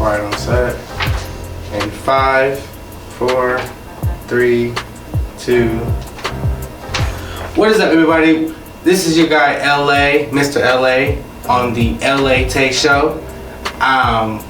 quiet on set. And 5, 4, 3, 2. What is up, everybody? This is your guy LA, Mr. LA, on the LA.TAye Show.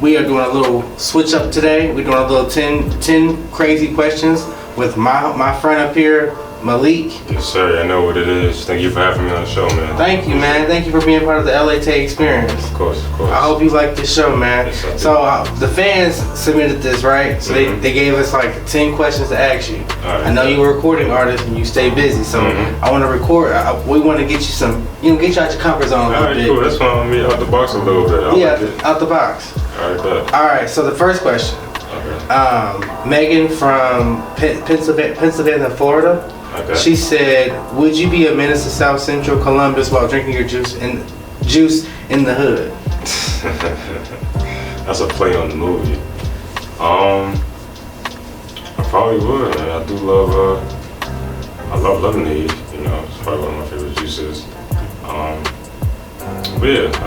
We are doing a little switch up today. We're doing a little 10 crazy questions with my friend up here, Maleek. Yes, sir. I know what it is. Thank you for having me on the show, man. Thank you, man. Thank you for being part of the LA.TAye experience. Of course, of course. I hope you like this show, man. Yes, so the fans submitted this, right? So they gave us like 10 questions to ask you. Right. I know you're a recording artist and you stay busy, so I want to record. We want to get you some, get you out your comfort zone a little bit. Cool. That's fine. Me out the box a little bit. Out the box. All right, bet. All right. So the first question. Okay. Megan from Pennsylvania, Florida. Okay. She said, "Would you be a menace to South Central Columbus while drinking your juice in the hood?" That's a play on the movie. I probably would. Man. I do love. I love lemonade. It's probably one of my favorite juices. But I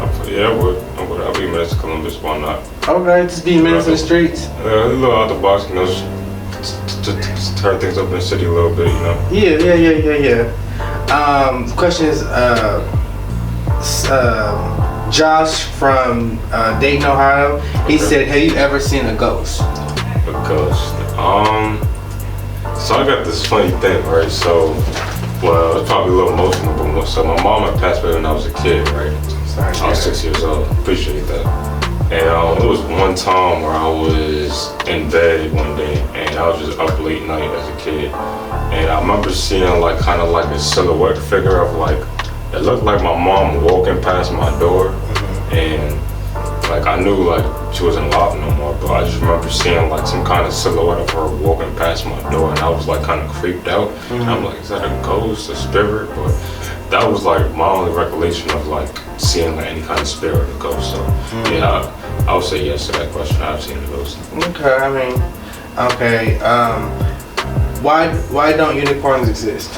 would. I'll be a menace to Columbus. Why not? Okay, just be a menace in the streets. A little out the box, to turn things up in the city a little bit, Yeah. The question is, Josh from Dayton, Ohio. He said, "Have you ever seen a ghost?" A ghost. So I got this funny thing, right? So, well, it's probably a little emotional, but so my mom had passed away when I was a kid, right? Sorry, I was 6 years old. Appreciate that. And it was one time where I was in bed one day and I was just up late night as a kid. And I remember seeing kind of like a silhouette figure of it looked like my mom walking past my door. And I knew she wasn't alive no more, but I just remember seeing some kind of silhouette of her walking past my door, and I was kind of creeped out. And I'm like, is that a ghost, a spirit? But that was my only recollection of seeing any kind of spirit or ghost. So yeah, I would say yes to that question. I've seen a ghost. Okay, why don't unicorns exist?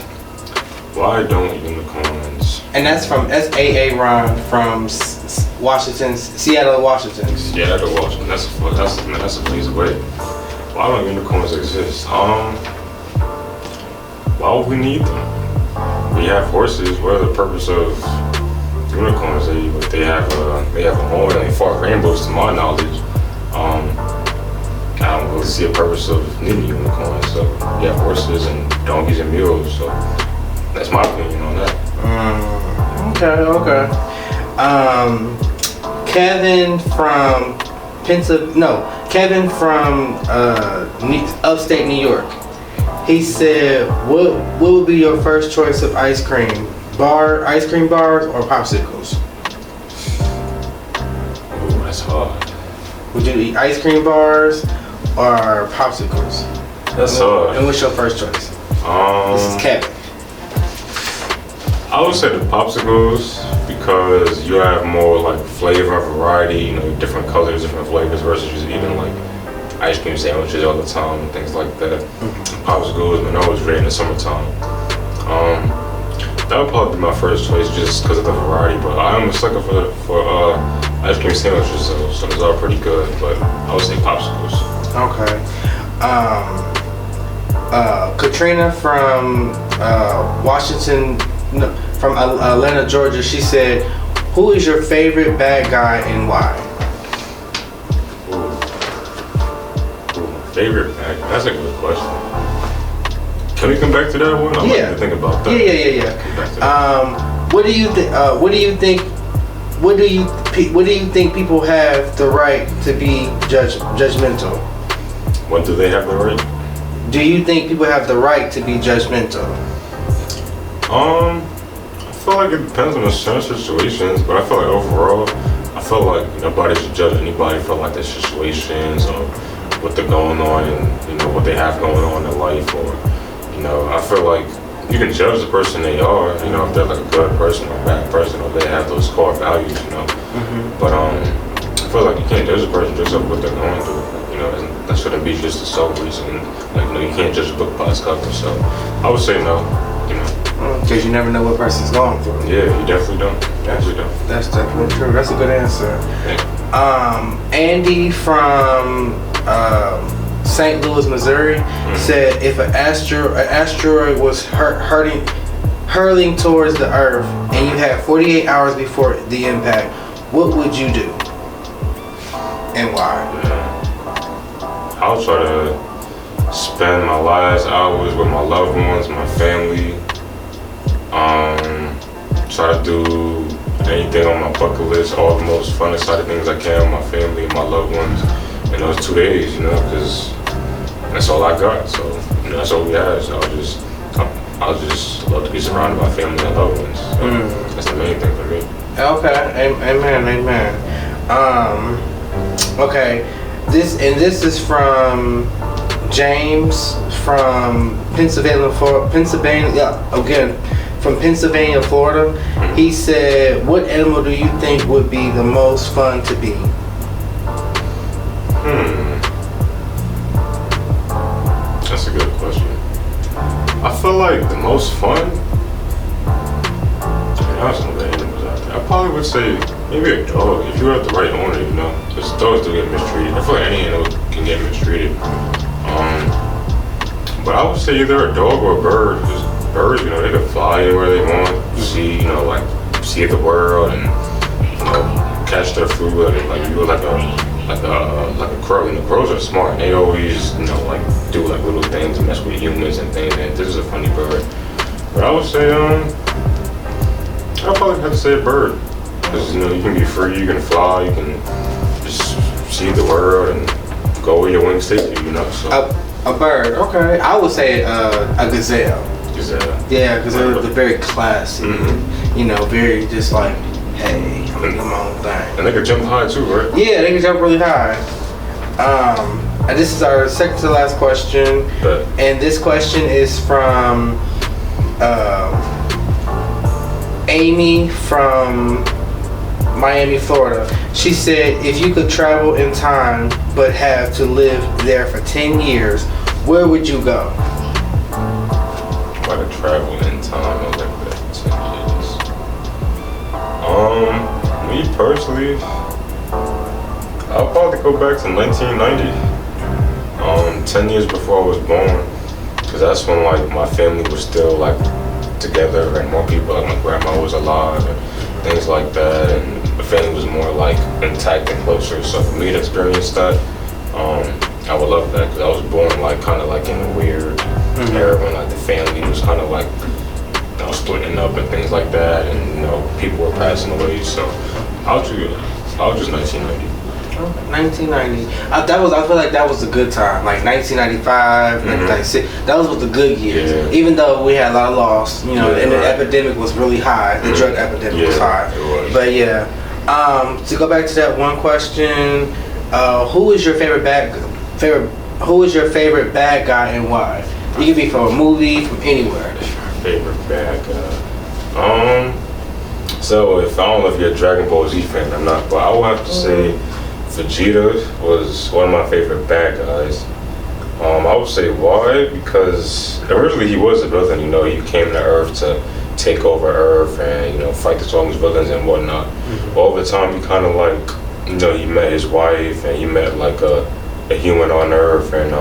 Why don't unicorns? And that's S.A.A. Ron from Seattle, Washington. Seattle, Washington. That's a place away. Why don't unicorns exist? Why would we need them? We have horses. What are the purpose of unicorns? They have a horn and they fart rainbows, to my knowledge. I don't really see a purpose of needing unicorns. So you have horses and donkeys and mules. So that's my opinion on that. Okay. Kevin from upstate New York. He said, what would be your first choice of ice cream? Ice cream bars or popsicles? Ooh, that's hard. Would you eat ice cream bars or popsicles? That's hard. And what's your first choice? This is Kevin. I would say the popsicles because you have more flavor and variety, different colors, different flavors versus just eating ice cream sandwiches all the time and things like that. Popsicles, man, always great in the summertime. That would probably be my first choice just because of the variety, but I am a sucker for ice cream sandwiches, so those are pretty good, but I would say popsicles. Okay. Katrina from from Atlanta, Georgia, she said, "Who is your favorite bad guy and why?" Favorite bad guy? That's a good question. Can we come back to that one? I'd like to think about that. Yeah. Come back to that. What do you think people have the right to be judgmental? When do they have the right? Do you think people have the right to be judgmental? I feel like it depends on the certain situations, but I feel like overall, I feel like nobody should judge anybody for their situations or what they're going on and what they have going on in their life, or I feel like you can judge the person they are, if they're a good person or a bad person, or they have those core values, But I feel like you can't judge a person just off what they're going through. That shouldn't be just the sole reason. You can't judge a book by its cover. So I would say no. Because you never know what person's going through. Yeah, you definitely don't. That's definitely true. That's a good answer. Yeah. Andy from St. Louis, Missouri said if an asteroid was hurling towards the Earth and you had 48 hours before the impact, what would you do and why? I'll try to spend my last hours with my loved ones, my family. Try to do anything on my bucket list, all the most fun, exciting things I can with my family and my loved ones in those 2 days, because that's all I got. So, that's all we have. So I'll just love to be surrounded by family and loved ones. So that's the main thing for me. Okay, amen. Okay, this is from James from Pennsylvania, Florida. He said, what animal do you think would be the most fun to be? That's a good question. I feel like the most fun, there's some good animals out there. I probably would say maybe a dog, if you have the right owner, because dogs do get mistreated. I feel like any animal can get mistreated. But I would say either a dog or a bird, because birds, they can fly anywhere they want, see the world and, catch their food, like you like a crow. Crows are smart, and they always, do little things and mess with humans and things, and this is a funny bird. But I would say, I'd probably have to say a bird, because, you can be free, you can fly, you can just see the world and go where your wings take you, so. A bird, okay. I would say a gazelle. Gazelle. Yeah, because they're very classy. Very just like, hey, I'm gonna do my own thing. And they can jump high too, right? Yeah, they can jump really high. And this is our second to last question. And this question is from Amy from Miami, Florida. She said, if you could travel in time but have to live there for 10 years, where would you go? If I could travel in time and live there for 10 years. Me personally, I'll probably go back to 1990. 10 years before I was born, because that's when my family was still together and more people, my grandma was alive and things like that, and the family was more intact and closer. So for me to experience that, I would love that, because I was born kind of in a weird era when the family was kind of splitting up and things like that, and people were passing away. So I'll just 1990. 1990. I feel like that was a good time. 1995, 1996. That was the good years. Yeah. Even though we had a lot of loss, and the epidemic was really high. The drug epidemic was high. It was. But to go back to that one question, who is your favorite bad guy and why? You can be from a movie, from anywhere. Favorite bad guy. So I don't know if you're a Dragon Ball Z fan or not, but I would have to say Vegeta was one of my favorite bad guys. I would say why, because originally he was a villain. He came to Earth to take over Earth and fight the strongest villains and whatnot. But over time, he kind of he met his wife and he met a human on Earth, and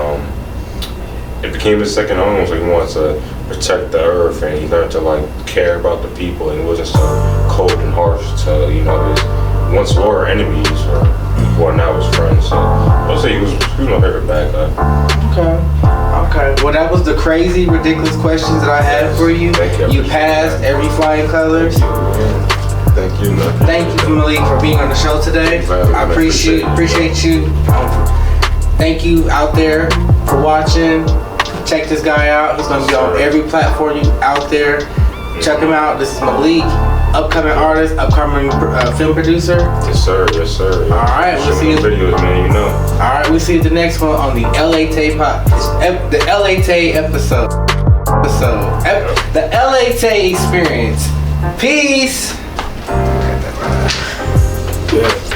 it became his second home. So he wanted to protect the Earth, and he learned to care about the people, and he wasn't so cold and harsh to his once were enemies or who are now his friends. So I'll say he was my favorite bad guy. Okay. Well, that was the crazy, ridiculous questions that I had for you. Thank you. You passed every flying colors. Thank you. Thank you, Maleek, for being on the show today. I appreciate you. Thank you out there for watching. Check this guy out. He's gonna be on every platform out there. Check him out. This is Maleek, upcoming artist, upcoming film producer. Yes, sir. All right, we'll see you. Videos, man. All right, we'll see you the next one on the LA.TAye the LA.TAye episode. The LA.TAye experience. Peace. Yeah.